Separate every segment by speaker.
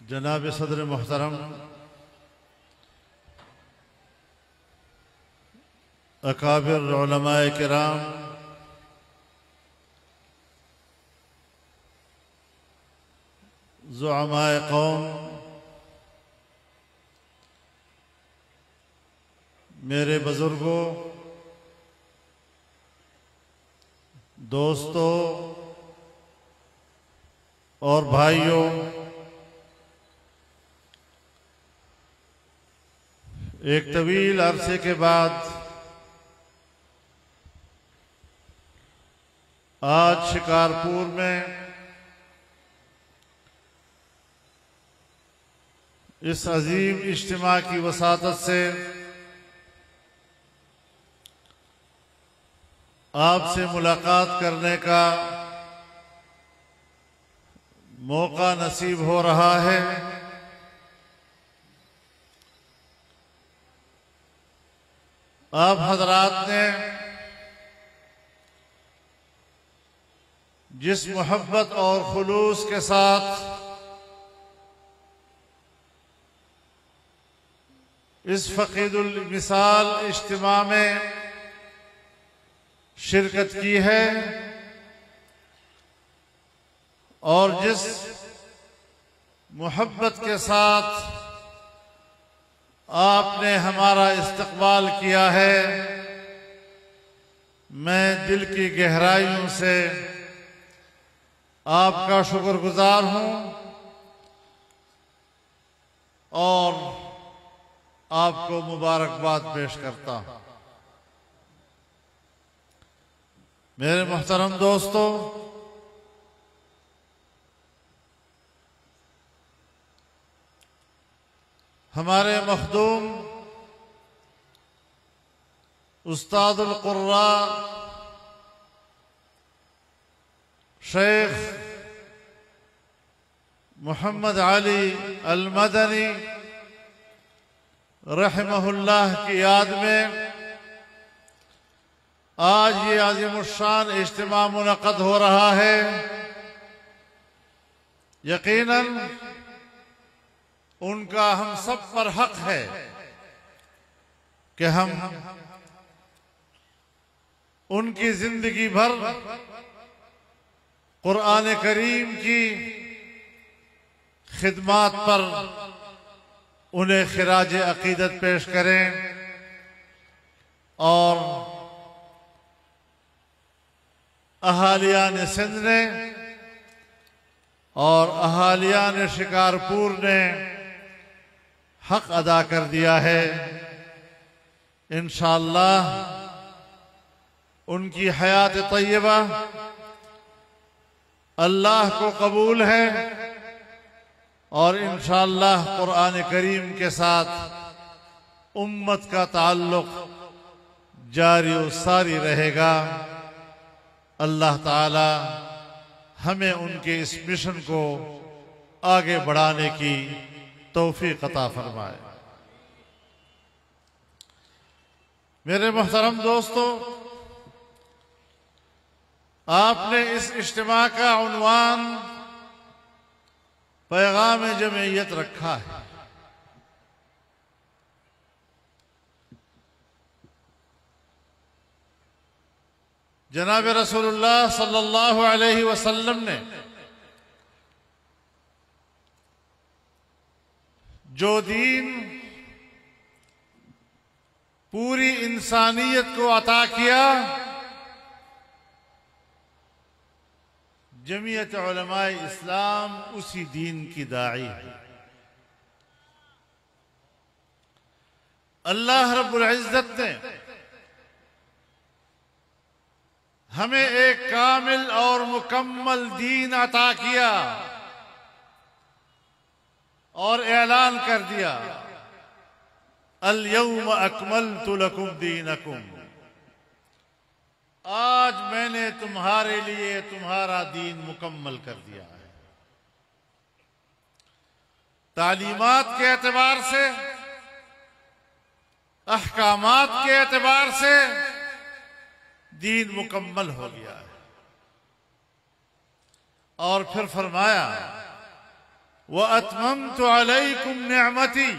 Speaker 1: जनाब सदर मोहतरम, अकाबिर उलमाए किराम, ज़ुअमाए कौम, मेरे बुजुर्गों, दोस्तों और भाइयों, एक तवील अरसे के बाद आज शिकारपुर में इस अजीम इज्तिमा की वसातत से आपसे मुलाकात करने का मौका नसीब हो रहा है। आप हजरात ने जिस मोहब्बत और खुलूस के साथ इस फ़क़ीदुल मिसाल इज्तिमा में शिरकत की है और जिस मोहब्बत के साथ आपने हमारा इस्तक़बाल किया है, मैं दिल की गहराइयों से आपका शुक्रगुजार हूं और आपको मुबारकबाद पेश करता हूं। मेरे मोहतरम दोस्तों, हमारे मखदूम उस्तादुल क़ुर्रा शेख मोहम्मद अली अल मदनी रहमहुल्लाह की याद में आज ये आज़िमुश्शान इज्तिमा मुनक़्क़द हो रहा है। यकीनन उनका हम सब पर हक है कि हम उनकी जिंदगी भर कुरान करीम की खिदमत पर उन्हें खिराज अकीदत पेश करें और अहालियान सिंध ने और अहालियान शिकारपुर ने हक अदा कर दिया है। इंशाअल्लाह उनकी हयात तय्यबा अल्लाह को कबूल है और इंशाअल्लाह कुरान करीम के साथ उम्मत का ताल्लुक जारी और सारी रहेगा। अल्लाह ताला हमें उनके इस मिशन को आगे बढ़ाने की तौफीक अता फरमाए। मेरे मोहतरम दोस्तों, आपने इस इज्तिमा का उन्वान पैगाम जमीयत रखा है। जनाब रसूलुल्लाह सल्लल्लाहु अलैहि वसल्लम ने जो दीन पूरी इंसानियत को अता किया, जमीयत उलमाए इस्लाम उसी दीन की दाई है। अल्लाह रब्बुल इज्जत ने हमें एक कामिल और मुकम्मल दीन अता किया और ऐलान कर दिया, अल यौम अकमलतु लकुम दीनकुम, आज मैंने तुम्हारे लिए तुम्हारा दीन मुकम्मल कर दिया है। तालीमात के एतबार से, अहकामात के एतबार से दीन मुकम्मल हो गया है। और फिर फरमाया, व अतममतु अलैकुम निअमती,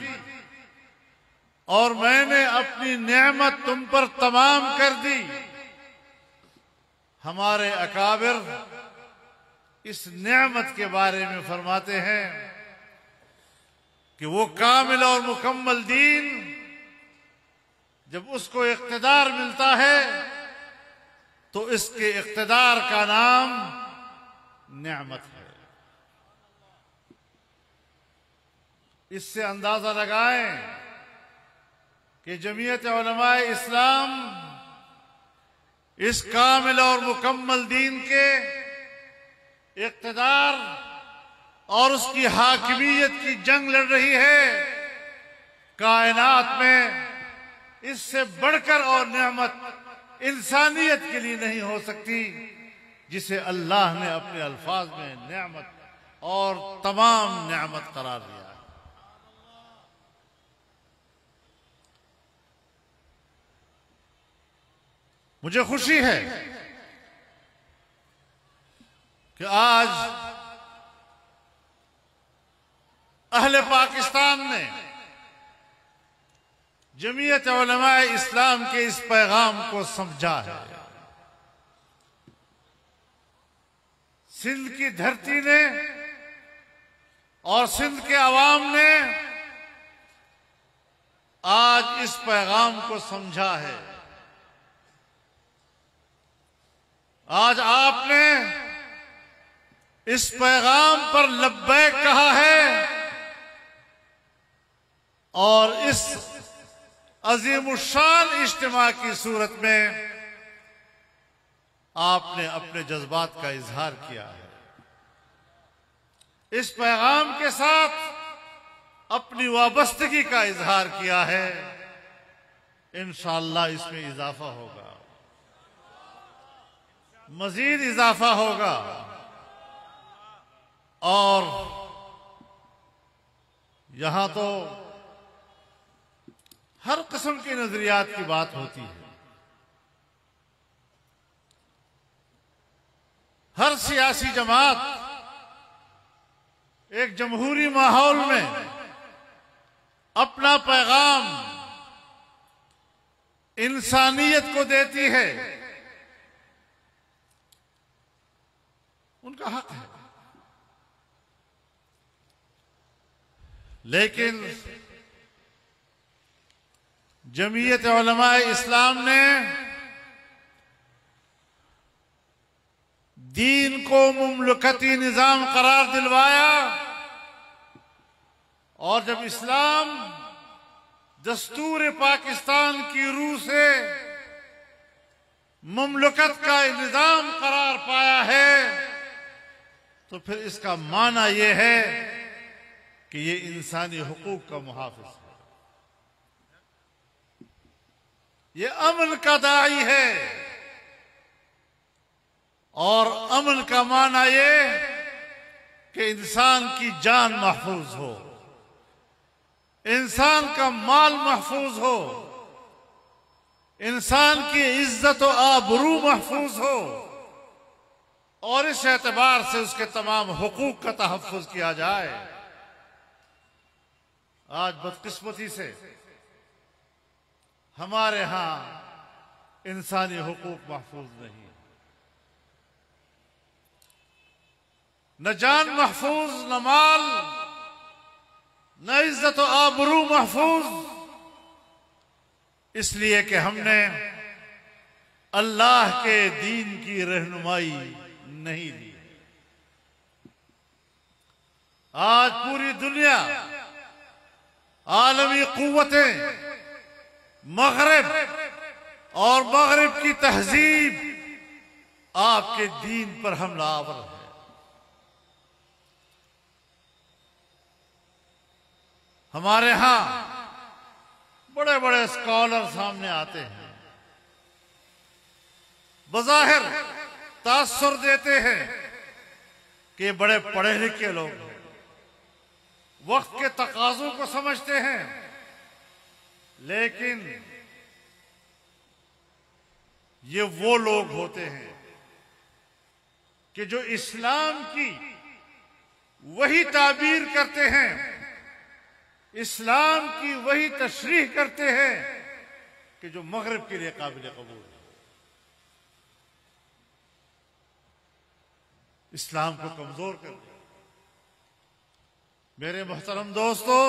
Speaker 1: और मैंने अपनी नेमत तुम पर तमाम कर दी। हमारे अकाबिर इस नेमत के बारे में फरमाते हैं कि वो कामिल और मुकम्मल दीन जब उसको इख्तिदार मिलता है तो इसके इख्तिदार का नाम नेमत है। इससे अंदाजा लगाएं कि जमीयत उलमाए इस्लाम इस कामिल और मुकम्मल दीन के इख्तिदार और उसकी हाकिमियत की जंग लड़ रही है। कायनात में इससे बढ़कर और नेमत इंसानियत के लिए नहीं हो सकती जिसे अल्लाह ने अपने अल्फाज में नेमत और तमाम नेमत करार दिया। मुझे खुशी है कि आज अहले पाकिस्तान ने जमीयत उलमाए इस्लाम के इस पैगाम को समझा है। सिंध की धरती ने और सिंध के अवाम ने आज इस पैगाम को समझा है। आज आपने इस पैगाम पर लब्बैक कहा है और इस अजीमुशान इज्तिमा की सूरत में आपने अपने जज्बात का इजहार किया है। इस पैगाम के साथ अपनी वाबस्तगी का इजहार किया है। इंशाअल्लाह इसमें इजाफा होगा, मजीद इजाफा होगा। और यहां तो हर किस्म के नजरियात की बात होती है। हर सियासी जमात एक जमहूरी माहौल में अपना पैगाम इंसानियत को देती है, उनका हक है। लेकिन जमीयत उलमाए इस्लाम ने दीन को मुमलकती निजाम करार दिलवाया और जब इस्लाम दस्तूर पाकिस्तान की रूह से मुमलकत का निजाम करार पाया है तो फिर इसका माना यह है कि ये इंसानी हुकूक का मुहाफिज है, ये अमन का दाई है। और अमन का माना ये कि इंसान की जान महफूज हो, इंसान का माल महफूज हो, इंसान की इज्जत और आबरू महफूज हो और इस एतबार से उसके तमाम हुकूक का तहफ्फुज किया जाए। आज बदकिस्मती से हमारे यहां इंसानी हुकूक महफूज नहीं है। न जान महफूज, न माल, न इज्जत और आबरू महफूज, इसलिए कि हमने अल्लाह के दीन की रहनुमाई नहीं दी। आज पूरी दुनिया, आलमी कुव्वतें, मगरिब और मगरिब की तहजीब आपके दीन पर हमलावर है। हमारे यहां बड़े बड़े स्कॉलर सामने आते हैं, बज़ाहिर तासुर देते हैं कि बड़े पढ़े लिखे लोग हैं, वक्त के तकाज़ों को समझते हैं, लेकिन ये वो लोग होते हैं कि जो इस्लाम की वही ताबीर करते हैं, इस्लाम की वही तशरीह करते हैं कि जो मगरिब के लिए काबिल कबूल है। इस्लाम को कमजोर कर दिया। मेरे मोहतरम दोस्तों,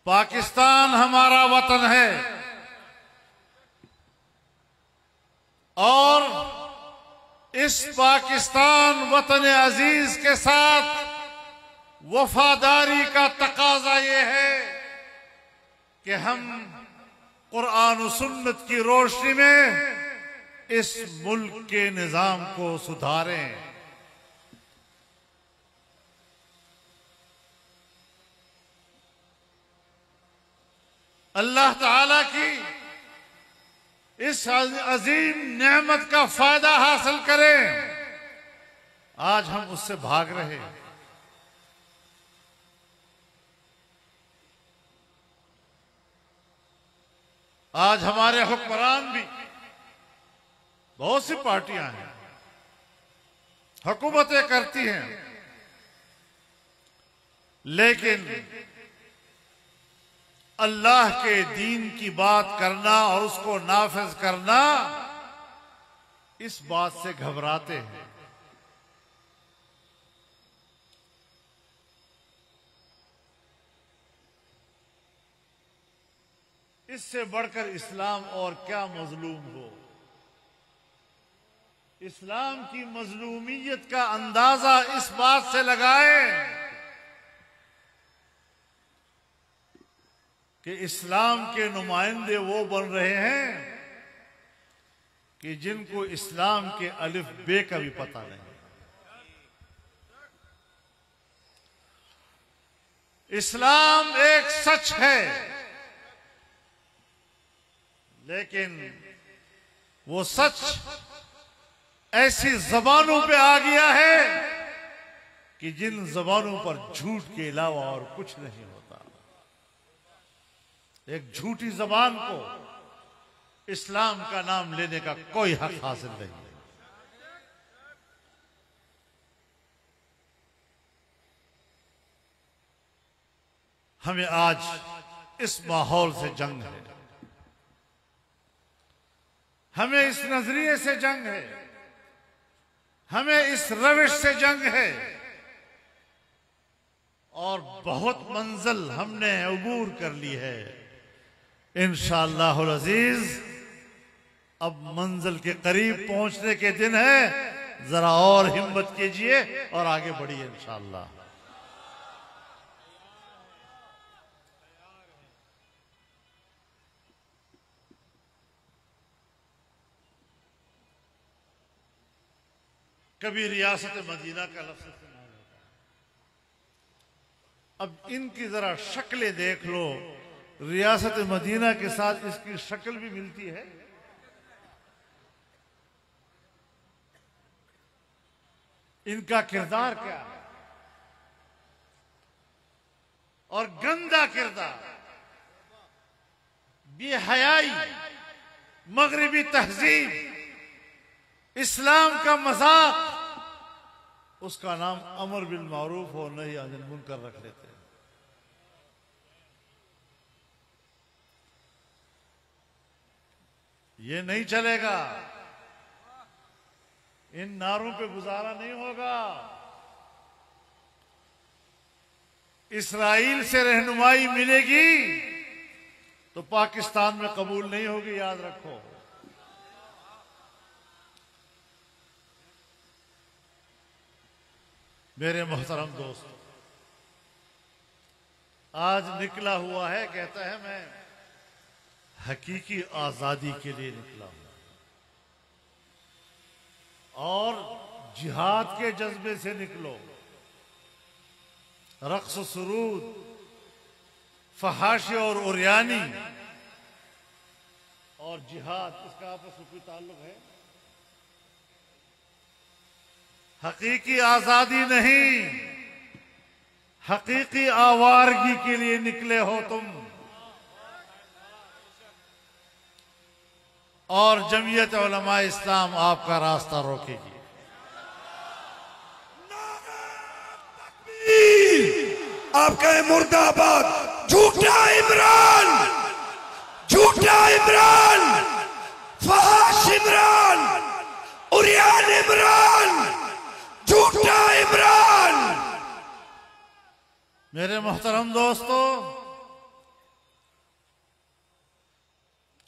Speaker 1: पाकिस्तान हमारा वतन है और इस पाकिस्तान वतन अजीज के साथ वफादारी का तकाजा ये है कि हम कुरान और सुन्नत की रोशनी में इस मुल्क के निजाम को सुधारें। अल्लाह ताला की इस अजीम नेमत का फायदा हासिल करें। आज हम उससे भाग रहे हैं। आज हमारे हुक्मरान भी, बहुत सी पार्टियां हैं, हुकूमतें करती हैं, लेकिन अल्लाह के दीन की बात करना और उसको नाफिज करना, इस बात से घबराते हैं। इससे बढ़कर इस्लाम और क्या मजलूम हो। इस्लाम की मजलूमियत का अंदाजा इस बात से लगाए कि इस्लाम के नुमाइंदे वो बन रहे हैं कि जिनको इस्लाम के अलिफ बे का भी पता नहीं। इस्लाम एक सच है, लेकिन वो सच ऐसी जबानों पे आ गया है कि जिन जबानों पर झूठ के अलावा और कुछ नहीं होता। एक झूठी जबान को इस्लाम का नाम लेने का कोई हक हासिल नहीं है। हमें आज इस माहौल से जंग है, हमें इस नजरिए से जंग है, हमें इस रविश से जंग है, और बहुत मंजिल हमने अबूर कर ली है। इंशाअल्लाहुल अजीज अब मंजिल के करीब पहुंचने के दिन है। जरा और हिम्मत कीजिए और आगे बढ़िए इंशाअल्लाह। कभी रियासत मदीना का लफ्ज़ इस्तेमाल होता है। अब इनकी जरा शक्लें देख लो, रियासत मदीना के साथ इसकी शक्ल भी मिलती है। इनका किरदार क्या है, और गंदा किरदार, बेहयाई, मगरिबी तहजीब, इस्लाम का मजाक, उसका नाम अमर बिल मारूफ और नही अनिल मुनकर रख लेते हैं। ये नहीं चलेगा। इन नारों पे गुजारा नहीं होगा। इसराइल से रहनुमाई मिलेगी तो पाकिस्तान में कबूल नहीं होगी, याद रखो। मेरे मोहतरम दोस्त, आज निकला हुआ है, कहता है मैं हकीकी आजादी के लिए निकला हूं और जिहाद के जज्बे से निकलो। रक्स सुरूद, फहाशी और उरियानी और जिहाद, इसका आपस में कोई ताल्लुक है? हकीकी आजादी नहीं, हकीकी आवारगी के लिए निकले हो तुम। और जमीयत उलमा इस्लाम आपका रास्ता रोकेगी।
Speaker 2: आपका मुर्दाबाद, झूठा इमरान, झूठा इमरान, फहाश इमरान, उरियान इमरान, झूठा इमरान।
Speaker 1: मेरे मोहतरम दोस्तों,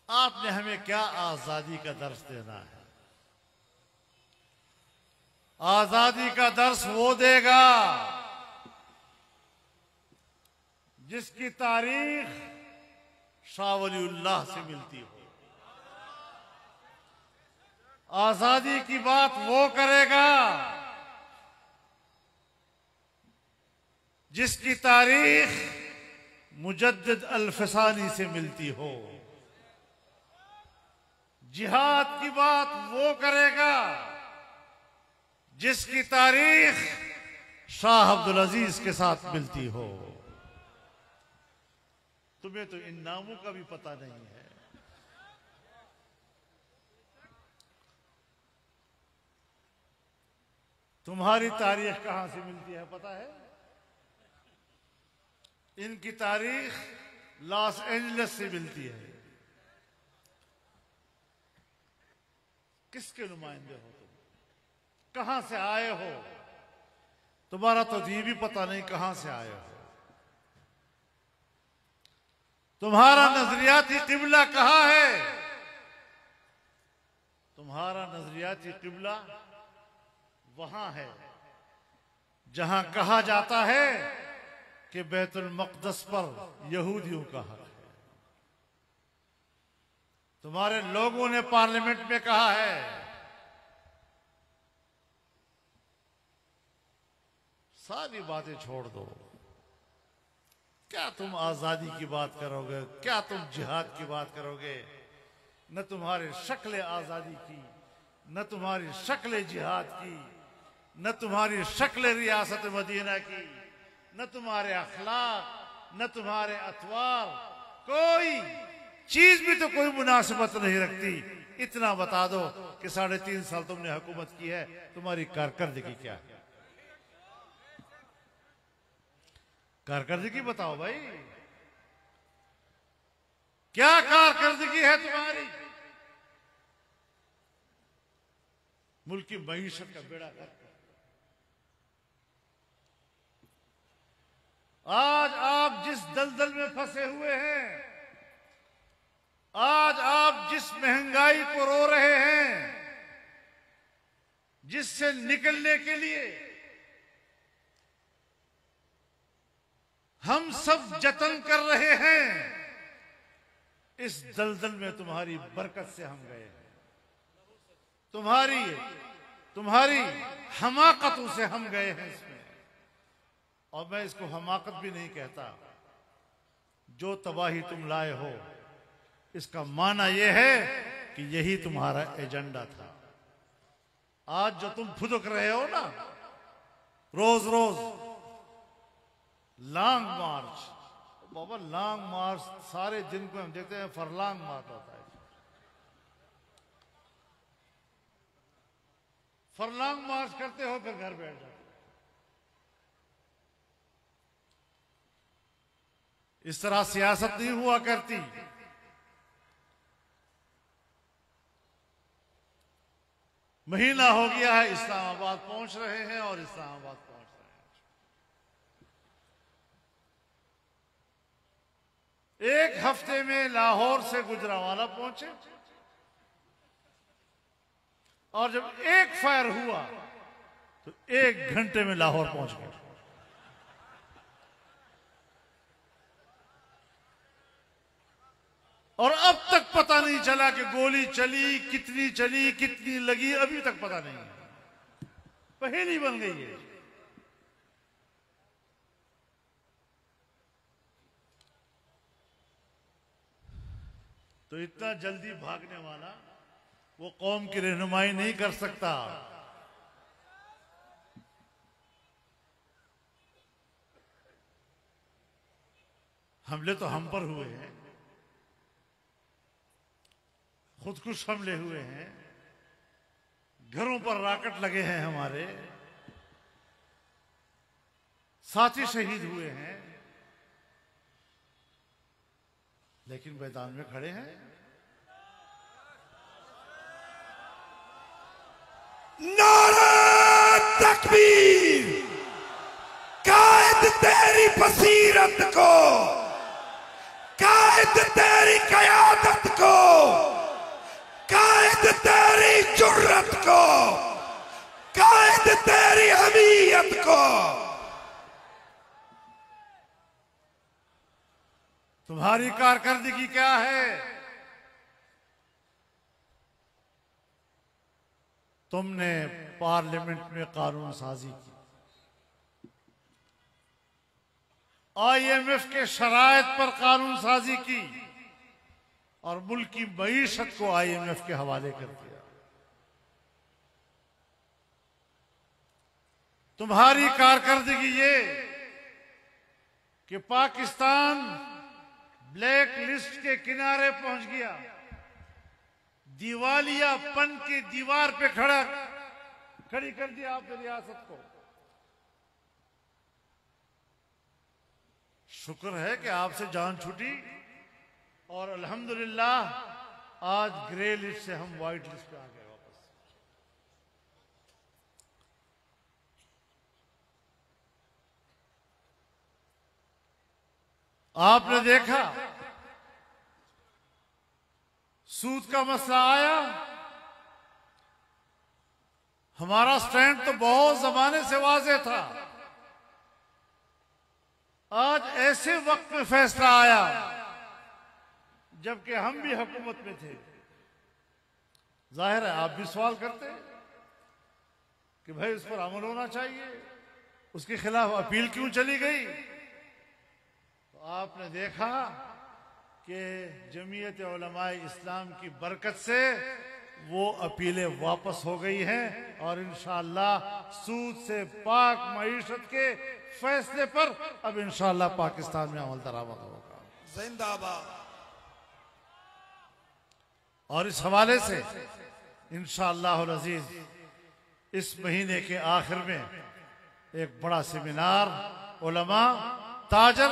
Speaker 1: आपने हमें क्या आजादी का दर्स देना है? आजादी का दर्स वो देगा जिसकी तारीख शाह वलीउल्लाह से मिलती हो। आजादी की बात वो करेगा जिसकी तारीख मुजद्दिद अल-फसानी से मिलती हो। जिहाद की बात वो करेगा जिसकी तारीख शाह अब्दुल अजीज के साथ मिलती हो। तुम्हें तो इन नामों का भी पता नहीं है। तुम्हारी तारीख कहां से मिलती है पता है? इनकी तारीख लॉस एंजलिस से मिलती है। किसके नुमाइंदे हो तुम? कहां से आए हो? तुम्हारा तो ये भी पता नहीं कहां से आए हो। तुम्हारा नजरियाती किबला कहां है? तुम्हारा नजरियाती किबला वहां है जहां कहा जाता है कि बैतुल मक़दस पर यहूदियों का हक है। तुम्हारे लोगों ने पार्लियामेंट में कहा है। सारी बातें छोड़ दो। क्या तुम आजादी की बात करोगे? क्या तुम जिहाद की बात करोगे? न तुम्हारी शक्ल आजादी की, न तुम्हारी शक्ल जिहाद की, न तुम्हारी शक्ल रियासत मदीना की, न तुम्हारे अखलाक, न तुम्हारे अतवार, कोई चीज भी तो कोई मुनासिबत नहीं रखती। इतना बता दो कि 3.5 साल तुमने हुकूमत की है, तुम्हारी कारकर्दगी क्या है? कारकर्दगी बताओ भाई, क्या कारकर्दगी है तुम्हारी? मुल्क की मईशत का बेड़ा गर्क। आज आप जिस दलदल में फंसे हुए हैं, आज आप जिस महंगाई को रो रहे हैं, जिससे निकलने के लिए हम सब जतन कर रहे हैं, इस दलदल में तुम्हारी बरकत से हम गए हैं। तुम्हारी हमाकतों से हम गए हैं इसमें। और मैं इसको हमाकत भी नहीं कहता। जो तबाही तुम लाए हो, इसका माना यह है कि यही तुम्हारा एजेंडा था। आज जो तुम फुदक रहे हो ना, रोज रोज लॉन्ग मार्च, बाबा लॉन्ग मार्च सारे दिन को हम देखते हैं, फरलॉन्ग मार्च होता है। फरलॉन्ग मार्च करते हो, फिर घर बैठ जाते हो। इस तरह सियासत नहीं हुआ करती। महीना हो गया है, इस्लामाबाद पहुंच रहे हैं और इस्लामाबाद पहुंच रहे हैं। एक हफ्ते में लाहौर से गुजरांवाला पहुंचे और जब एक फायर हुआ तो 1 घंटे में लाहौर पहुंच गए। और अब तक पता नहीं चला कि गोली चली, कितनी लगी, अभी तक पता नहीं है। पहेली बन गई है। तो इतना जल्दी भागने वाला वो कौम की रहनुमाई नहीं कर सकता। हमले तो हम पर हुए हैं, खुदकुश हमले हुए हैं, घरों पर रॉकेट लगे हैं, हमारे साथी शहीद हुए हैं, लेकिन मैदान में खड़े हैं।
Speaker 2: नारा तकबीर! कायद तेरी बसीरत को, कायद तेरी कयादत को, कायद तेरी जुर्रत को, कायद तेरी हमीयत को।
Speaker 1: तुम्हारी कारकर्दगी क्या है? तुमने पार्लियामेंट में कानून साजी की, IMF के शराइत पर कानून साजी की और मुल्क की मईशत को IMF के हवाले कर दिया। तुम्हारी कारकर्दगी ये कि पाकिस्तान ब्लैक लिस्ट के किनारे पहुंच गया, दिवालियापन की दीवार पे खड़ी कर दिया आपने रियासत को। शुक्र है कि आपसे जान छूटी और अल्हम्दुलिल्लाह आज ग्रे लिस्ट से हम व्हाइट लिस्ट पे आ गए वापस। आपने देखा सूद का मसला आया, हमारा स्टैंड तो बहुत जमाने से वाज़ेह था। आज ऐसे वक्त में फैसला आया जबकि हम भी हुकूमत में थे। जाहिर है आप भी सवाल करते कि भाई उस पर अमल होना चाहिए, उसके खिलाफ अपील क्यों चली गई? तो आपने देखा कि जमीयत उलमाए इस्लाम की बरकत से वो अपीलें वापस हो गई हैं और इंशाअल्लाह सूद से पाक मईशत के फैसले पर अब इंशाअल्लाह पाकिस्तान में अमल दरामद होगा।
Speaker 2: जिंदाबाद।
Speaker 1: और इस हवाले से इंशाअल्लाह अज़ीज इस महीने के आखिर में एक बड़ा सेमिनार उलमा, ताजर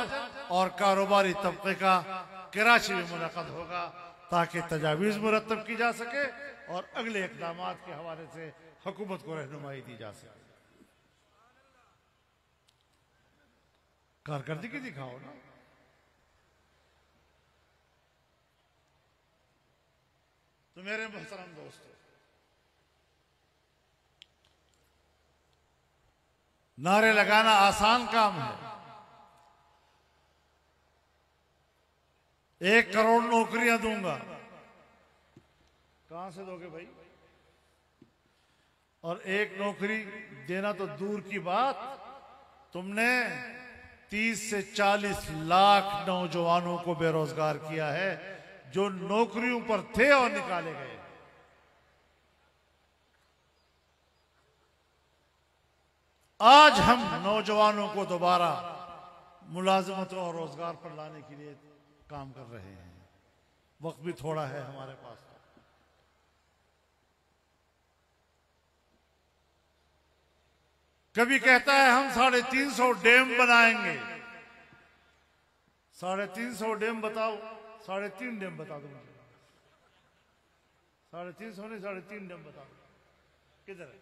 Speaker 1: और कारोबारी तबके का कराची में मुनक़द होगा ताकि तजावीज़ मुरत्तब की जा सके और अगले इक़दामात के हवाले से हुकूमत को रहनुमाई दी जा सके। कारकर्दगी दिखाओ ना। तो मेरे मोहतरम दोस्तों, नारे लगाना आसान काम है। 1 करोड़ नौकरियां दूंगा, कहां से दोगे भाई? और 1 नौकरी देना तो दूर की बात, तुमने 30 से 40 लाख नौजवानों को बेरोजगार किया है जो नौकरियों पर थे और निकाले गए। आज हम नौजवानों को दोबारा मुलाजमत और रोजगार पर लाने के लिए काम कर रहे हैं। वक्त भी थोड़ा है हमारे पास। कभी कहता है हम 350 डैम बनाएंगे। 350 डैम बताओ, 3.5 डैम बता दो मुझे। 350 नहीं, 3.5 डैम बता दो। किधर है?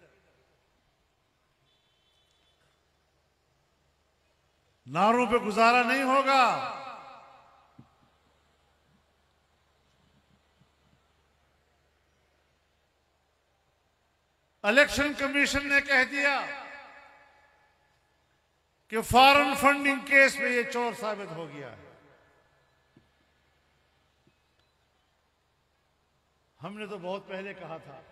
Speaker 1: नारों पे गुजारा नहीं होगा। इलेक्शन कमीशन ने कह दिया कि फॉरेन फंडिंग केस में ये चोर साबित हो गया है। हमने तो बहुत पहले कहा था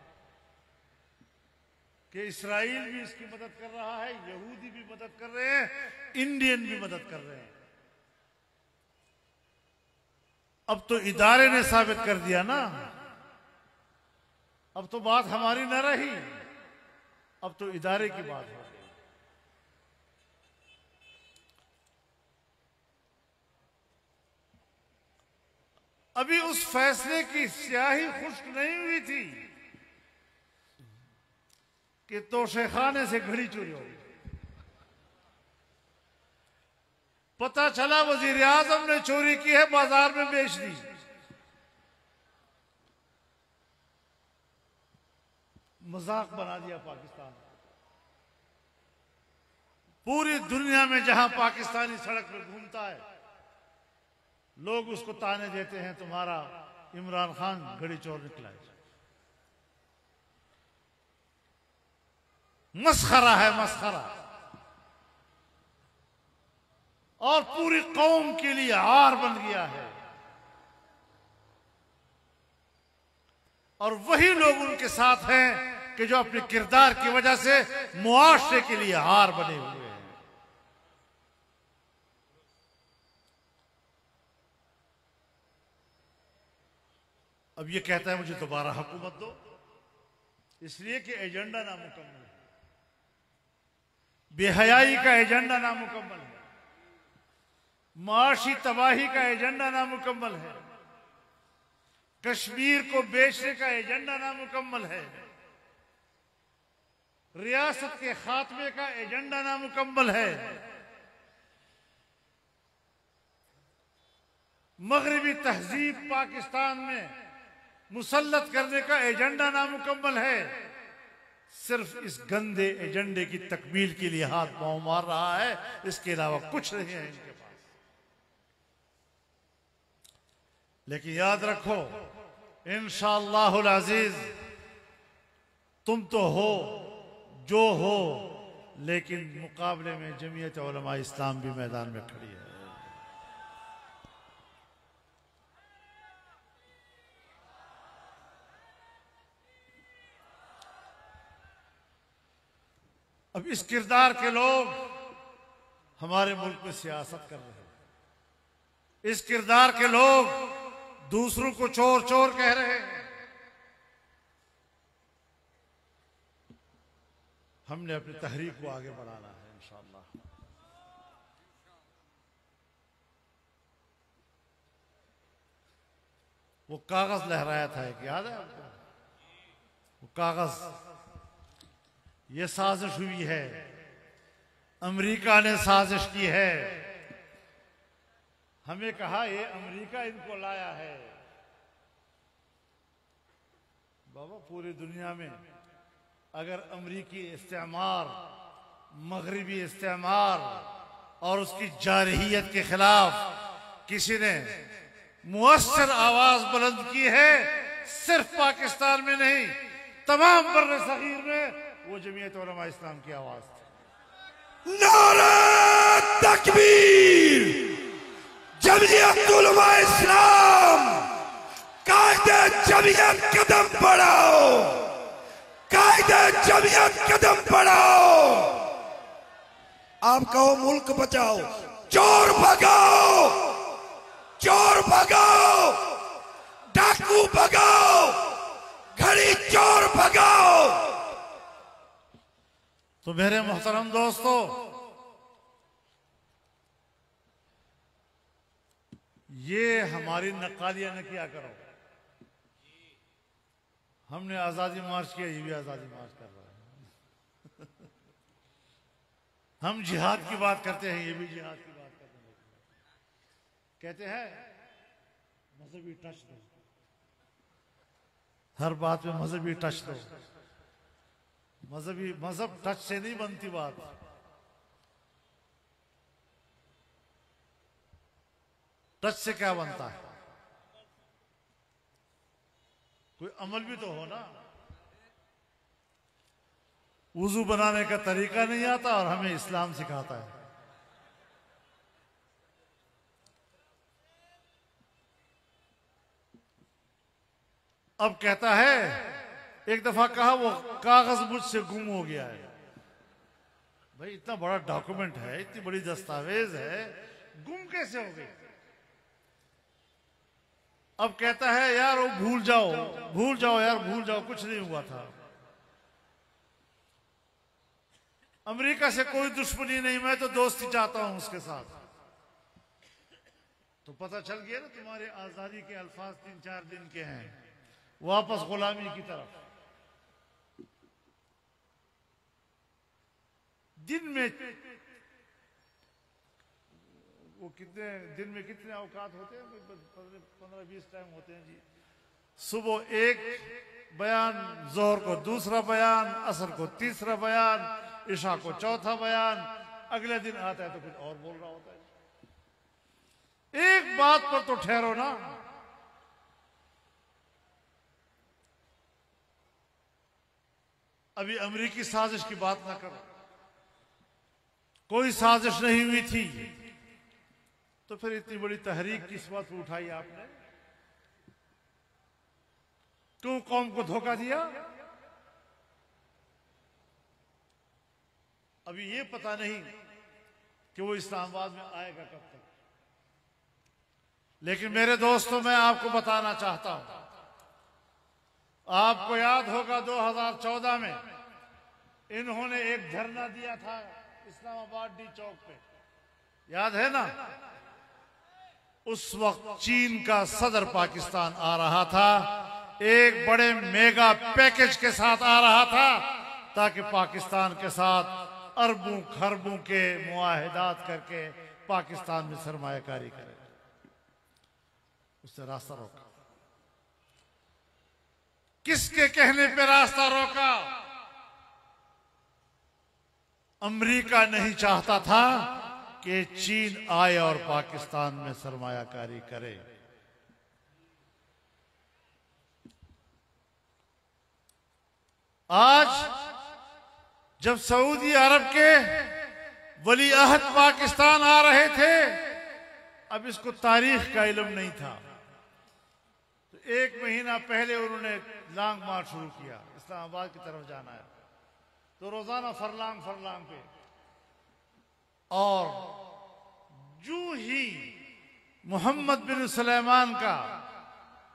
Speaker 1: कि इस्राइल भी इसकी मदद कर रहा है, यहूदी भी मदद कर रहे हैं, इंडियन भी मदद कर रहे हैं। अब तो इदारे ने साबित कर दिया ना, अब तो बात हमारी न रही, अब तो इदारे की बात हो गई। अभी उस फैसले की स्याही खुश्क नहीं हुई थी कि तोशेखाने से घड़ी चोरी हो गई। पता चला वजीर आजम ने चोरी की है, बाजार में बेच दी। मजाक बना दिया पाकिस्तान। पूरी दुनिया में जहां पाकिस्तानी सड़क पर घूमता है, लोग उसको ताने देते हैं, तुम्हारा इमरान खान घड़ी चोर निकला है। मस्खरा है, मस्खरा। और पूरी कौम के लिए हार बन गया है। और वही लोग उनके साथ हैं कि जो अपने किरदार की वजह से मुआशरे के लिए हार बने हुए हैं। अब ये कहता है मुझे दोबारा हुकूमत दो, इसलिए कि एजेंडा नामुकम्मल है, बेहयाई का एजेंडा नामुकम्मल है, माशी तबाही का एजेंडा नामुकम्मल है, कश्मीर को बेचने का एजेंडा नामुकम्मल है, रियासत के खात्मे का एजेंडा नामुकम्मल है, मगरबी तहजीब पाकिस्तान में मुसल्लत करने का एजेंडा नामुकम्मल है। सिर्फ इस गंदे एजेंडे की तकमील के लिए हाथ पांव मार रहा है, इसके अलावा कुछ नहीं है इनके पास। लेकिन याद रखो, इंशाअल्लाहुल अजीज, तुम तो हो जो हो, लेकिन मुकाबले में जमीयत उलमा इस्लाम भी मैदान में खड़ी है। अब इस किरदार के लोग हमारे मुल्क में सियासत कर रहे हैं। इस किरदार के लोग दूसरों को चोर चोर कह रहे हैं। हमने अपनी तहरीक को आगे बढ़ाना है इंशाअल्लाह। वो कागज लहराया था, एक याद है आपको? वो कागज, ये साजिश हुई है, अमेरिका ने साजिश की है। हमें कहा ये अमेरिका इनको लाया है। बाबा, पूरी दुनिया में अगर अमेरिकी इस्तेमार, मगरबी इस्तेमार और उसकी जारहियत के खिलाफ किसी ने मुअस्सर आवाज बुलंद की है, सिर्फ पाकिस्तान में नहीं, तमाम बर्रे सगीर में, वो जमीयत उलमा इस्लाम की आवाज थी।
Speaker 2: नारा तकबीर! जमीयत उलमा इस्लाम, कायदे जमीयत कदम बढ़ाओ, कायदे जमीयत कदम बढ़ाओ। आप कहो मुल्क बचाओ, चोर भगाओ, चोर भगाओ, डाकू भगाओ, घड़ी चोर भगाओ।
Speaker 1: तो मेरे मोहतरम दोस्तों, ये हमारी नक्कालियां न किया करो। हमने आजादी मार्च किया, ये भी आजादी मार्च कर रहा है। हम जिहाद की बात करते हैं, ये भी जिहाद की बात करते हैं। कहते हैं मजहबी टच दो, हर बात में मजहबी टच दो। मजहब टच से नहीं बनती बात। टच से क्या बनता है? कोई अमल भी तो हो ना। वुजू बनाने का तरीका नहीं आता और हमें इस्लाम सिखाता है। अब कहता है, एक दफा कहा वो कागज मुझसे गुम हो गया है। भाई इतना बड़ा डॉक्यूमेंट है, इतनी बड़ी दस्तावेज है, गुम कैसे हो गई? अब कहता है यार वो भूल जाओ यार, भूल जाओ, कुछ नहीं हुआ था। अमेरिका से कोई दुश्मनी नहीं, मैं तो दोस्ती चाहता हूं उसके साथ। तो पता चल गया ना, तुम्हारे आजादी के अल्फाज 3-4 दिन के हैं, वापस गुलामी की तरफ। दिन में वो दिन में कितने औकात होते हैं? 15-20 टाइम होते हैं जी। सुबह एक बयान, जोहर को दूसरा बयान, असर को तीसरा बयान, इशा को चौथा बयान, अगले दिन आता है तो कुछ और बोल रहा होता है। एक बात पर तो ठहरो ना। अभी अमेरिकी साजिश की बात ना करो, कोई साजिश नहीं हुई थी, तो फिर इतनी बड़ी तहरीक किस बात पर उठाई आपने? क्यों कौम को धोखा दिया? अभी ये पता नहीं कि वो इस्लामाबाद में आएगा कब तक। लेकिन मेरे दोस्तों, मैं आपको बताना चाहता हूं, आपको याद होगा 2014 में इन्होंने एक धरना दिया था इस्लामाबाद डी चौक पे, याद है ना? उस वक्त चीन का सदर पाकिस्तान आ रहा था, एक बड़े मेगा पैकेज के साथ आ रहा था, ताकि पाकिस्तान के साथ अरबों खरबों के मुआहिदात करके पाकिस्तान में सरमायाकारी करे। उससे रास्ता रोका। किसके कहने पे रास्ता रोका? अमेरिका नहीं चाहता था कि चीन आए और पाकिस्तान में सरमायाकारी करे। आज जब सऊदी अरब के वली अहद पाकिस्तान आ रहे थे, अब इसको तारीख का इल्म नहीं था, तो 1 महीना पहले उन्होंने लॉन्ग मार्च शुरू किया, इस्लामाबाद की तरफ जाना है। तो रोजाना फरलांग पे, और जो ही मोहम्मद बिन सलेमान का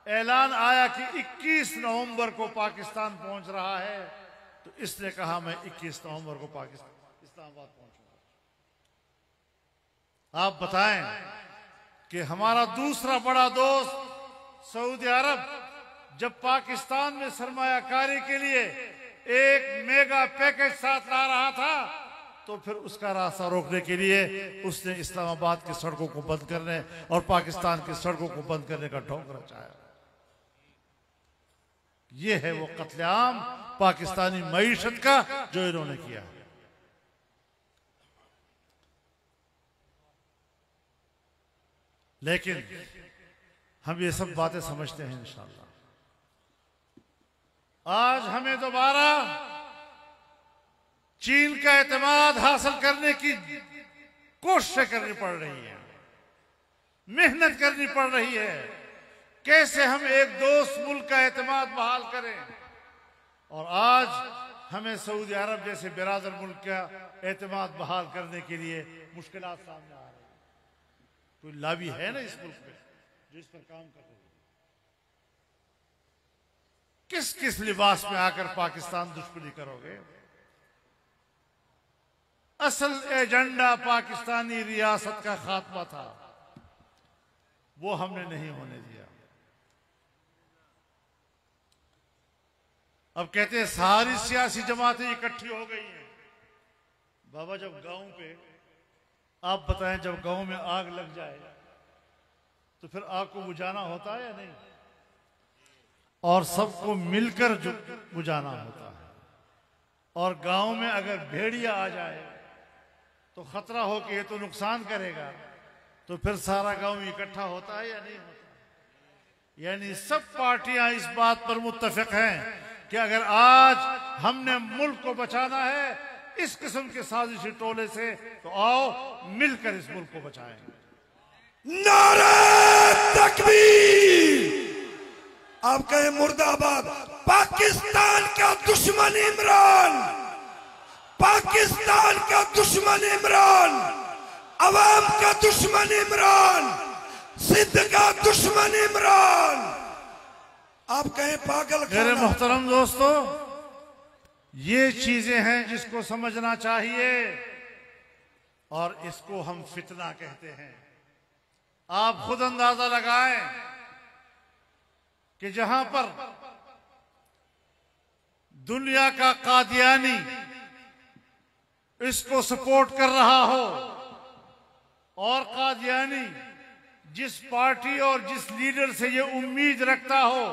Speaker 1: ऐलान आया कि 21 नवंबर को पाकिस्तान पहुंच रहा है, तो इसने कहा मैं 21 नवंबर को पाकिस्तान इस्लामाबाद पहुंचूंगा। आप बताएं कि हमारा दूसरा बड़ा दोस्त सऊदी अरब जब पाकिस्तान में सरमायाकारी के लिए एक मेगा पैकेज साथ ला रहा था, तो फिर उसका रास्ता रोकने के लिए उसने इस्लामाबाद की सड़कों को बंद करने और पाकिस्तान की सड़कों को बंद करने का ढोंग रचाया। ये है वो कत्लेआम पाकिस्तानी मईशत का जो इन्होंने किया। लेकिन हम ये सब बातें समझते हैं इंशाअल्लाह। आज हमें दोबारा चीन का एतमाद हासिल करने की कोशिश करनी पड़ रही है, मेहनत करनी पड़ रही है। कैसे हम एक दोस्त मुल्क का एतमाद बहाल करें, और आज हमें सऊदी अरब जैसे बिरादर मुल्क का एतमाद बहाल करने के लिए मुश्किलात सामने आ रही है। कोई लाबी है ना इस मुल्क में जो इस पर काम कर रही है? किस किस लिबास में आकर पाकिस्तान दुश्मनी करोगे? असल एजेंडा पाकिस्तानी रियासत का खात्मा था, वो हमने नहीं होने दिया। अब कहते हैं सारी सियासी जमातें इकट्ठी हो गई हैं। बाबा, जब गांव पे आप बताएं, जब गांव में आग लग जाए तो फिर आग को बुझाना होता है या नहीं? और सबको मिलकर जो बुझाना होता है। और गांव में अगर भेड़िया आ जाए तो खतरा हो कि ये तो नुकसान करेगा, तो फिर सारा गांव इकट्ठा होता है या नहीं होता? यानी सब पार्टियां इस बात पर मुत्तफिक हैं कि अगर आज हमने मुल्क को बचाना है इस किस्म के साजिशी टोले से, तो आओ मिलकर इस मुल्क को बचाएं।
Speaker 2: नारे तकबीर! आप कहें मुर्दाबाद। पाकिस्तान का दुश्मन इमरान, पाकिस्तान का दुश्मन इमरान, अवाम का दुश्मन इमरान, सिंध का दुश्मन इमरान। आप कहें पागल।
Speaker 1: मेरे मोहतरम दोस्तों, ये चीजें हैं जिसको समझना चाहिए और इसको हम फितना कहते हैं। आप खुद अंदाजा लगाएं कि जहां पर दुनिया का कादियानी इसको सपोर्ट कर रहा हो और कादियानी जिस पार्टी और जिस लीडर से ये उम्मीद रखता हो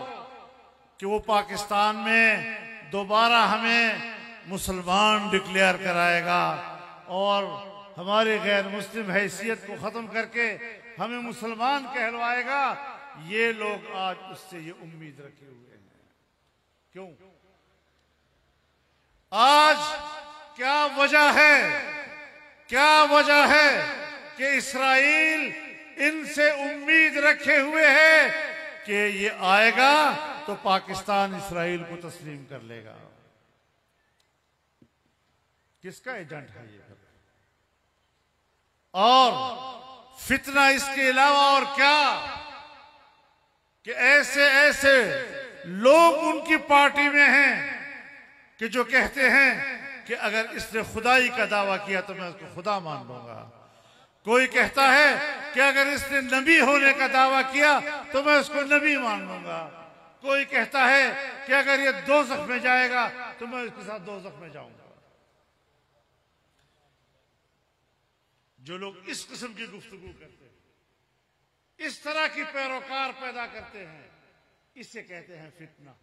Speaker 1: कि वो पाकिस्तान में दोबारा हमें मुसलमान डिक्लेयर कराएगा और हमारी गैर मुस्लिम हैसियत को खत्म करके हमें मुसलमान कहलवाएगा, ये लोग आज उससे ये उम्मीद रखे हुए हैं। क्यों? आज क्या वजह है, क्या वजह है कि इस्राइल इनसे उम्मीद रखे हुए है कि ये आएगा तो पाकिस्तान इस्राइल को तस्लीम कर लेगा? किसका एजेंट है ये? और फितना इसके अलावा और क्या कि ऐसे ऐसे लोग उनकी पार्टी में हैं कि जो कहते हैं कि अगर इसने खुदाई का दावा किया तो मैं उसको खुदा मान लूंगा। कोई कहता है कि अगर इसने नबी होने का दावा किया तो मैं उसको नबी मान लूंगा। कोई कहता है कि अगर ये दोज़ख में जाएगा तो मैं उसके साथ दोज़ख में जाऊंगा। जो लोग इस किस्म की गुफ्तगू करते हैं, इस तरह की पैरोकार पैदा करते हैं, इसे कहते हैं फितना।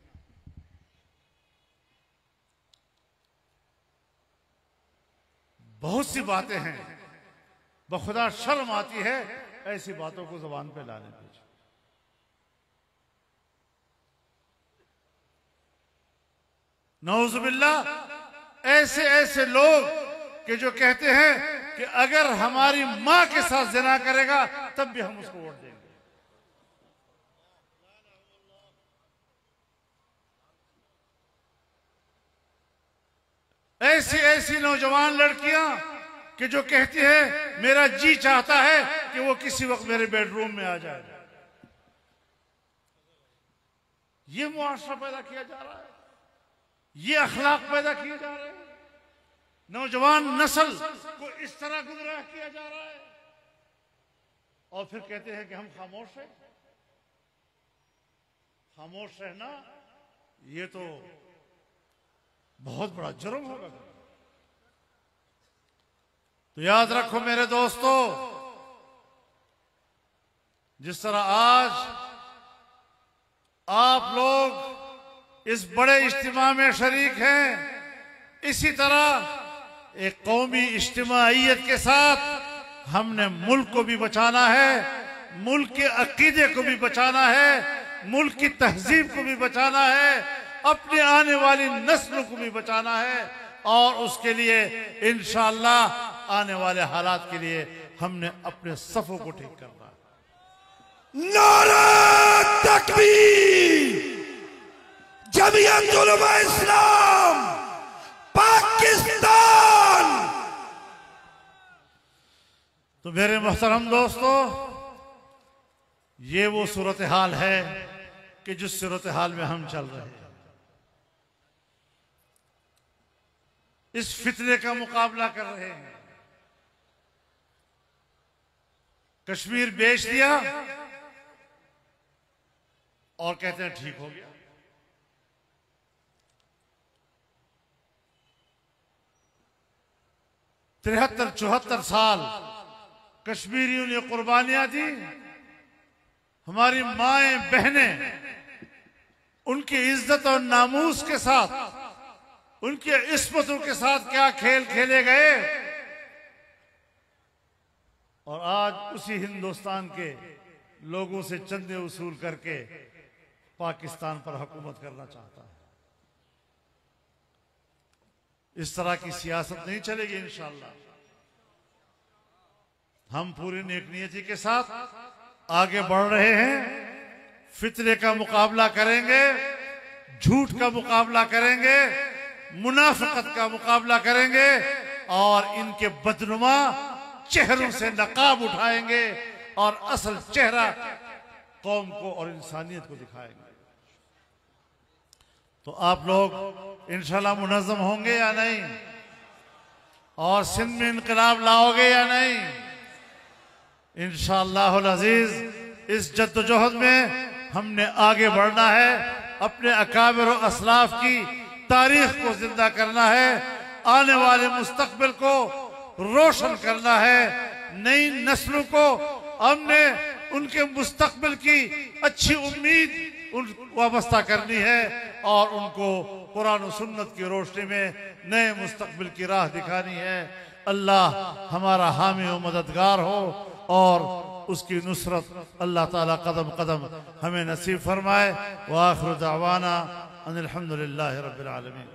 Speaker 1: बहुत सी बातें हैं, बखुदा शर्म आती है ऐसी बातों को जुबान पे लाने पे। नौजुबिल्लाह, ऐसे ऐसे लोग कि जो कहते हैं कि अगर हमारी मां के साथ जिना करेगा तब भी हम उसको वोट देंगे। ऐसी ऐसी नौजवान लड़कियां कि जो कहती है मेरा जी चाहता है कि वो किसी वक्त मेरे बेडरूम में आ जाए। ये मुआशरा पैदा किया जा रहा है, ये अखलाक पैदा किए जा रहे हैं, नौजवान नस्ल को इस तरह गुमराह किया जा रहा है और फिर कहते हैं कि हम खामोश हैं। खामोश रहना ये तो बहुत बड़ा जुर्म होगा। तो याद रखो मेरे दोस्तों, जिस तरह आज आप लोग इस बड़े इज्तिमा में शरीक हैं, इसी तरह एक कौमी इज्तिमाइयत के साथ हमने मुल्क को भी बचाना है, मुल्क के अकीदे को भी बचाना है, मुल्क की तहजीब को भी बचाना है, अपने आने वाली नस्लों को भी बचाना है। और उसके लिए इंशाअल्लाह आने वाले हालात के लिए हमने अपने सफों को ठीक करना है।
Speaker 2: नारा तकबीर! जमीयत उलमा इस्लाम पाकिस्तान।
Speaker 1: तो मेरे मोहतरम दोस्तों, ये वो सूरत हाल है कि जिस सूरत हाल में हम चल रहे हैं। इस फितने का मुकाबला कर रहे हैं। कश्मीर बेच दिया और कहते हैं ठीक हो गया। तिहत्तर 74 साल कश्मीरियों ने कुर्बानियां दी। हमारी माएं बहनें उनकी इज्जत और नामूस के साथ उनके इस्मतों के साथ क्या खेल खेले गए, और आज उसी हिंदुस्तान के लोगों से चंदे वसूल करके पाकिस्तान पर हुकूमत करना चाहता है। इस तरह की सियासत नहीं चलेगी इंशाअल्लाह। हम पूरी नेकनियती के साथ आगे बढ़ रहे हैं, फितरे का मुकाबला करेंगे, झूठ का मुकाबला करेंगे, मुनाफिकत का मुकाबला करेंगे, और इनके बदनुमा चेहरों से नकाब उठाएंगे और असल चेहरा कौम को और इंसानियत को दिखाएंगे। तो आप लोग इंशाल्लाह मुनज़्ज़म होंगे या नहीं, और सिंध में इनकलाब लाओगे या नहीं? इंशाअल्लाह अज़ीज इस जद्दोजहद में हमने आगे बढ़ना है, अपने अकाबिर और असलाफ की तारीख को जिंदा करना है, आने वाले मुस्तकबिल को रोशन करना है, नई नस्लों को हमने उनके मुस्तकबिल की अच्छी उम्मीद वाबस्ता करनी है, और उनको कुरान और सुन्नत की रोशनी में नए मुस्तकबिल की राह दिखानी है। अल्लाह हमारा हामी और मददगार हो, और उसकी नुसरत अल्लाह ताला कदम कदम हमें नसीब फरमाए। व आखिर दावाना अनिल हम्दुलिल्लाहि रब्बिल आलमीन।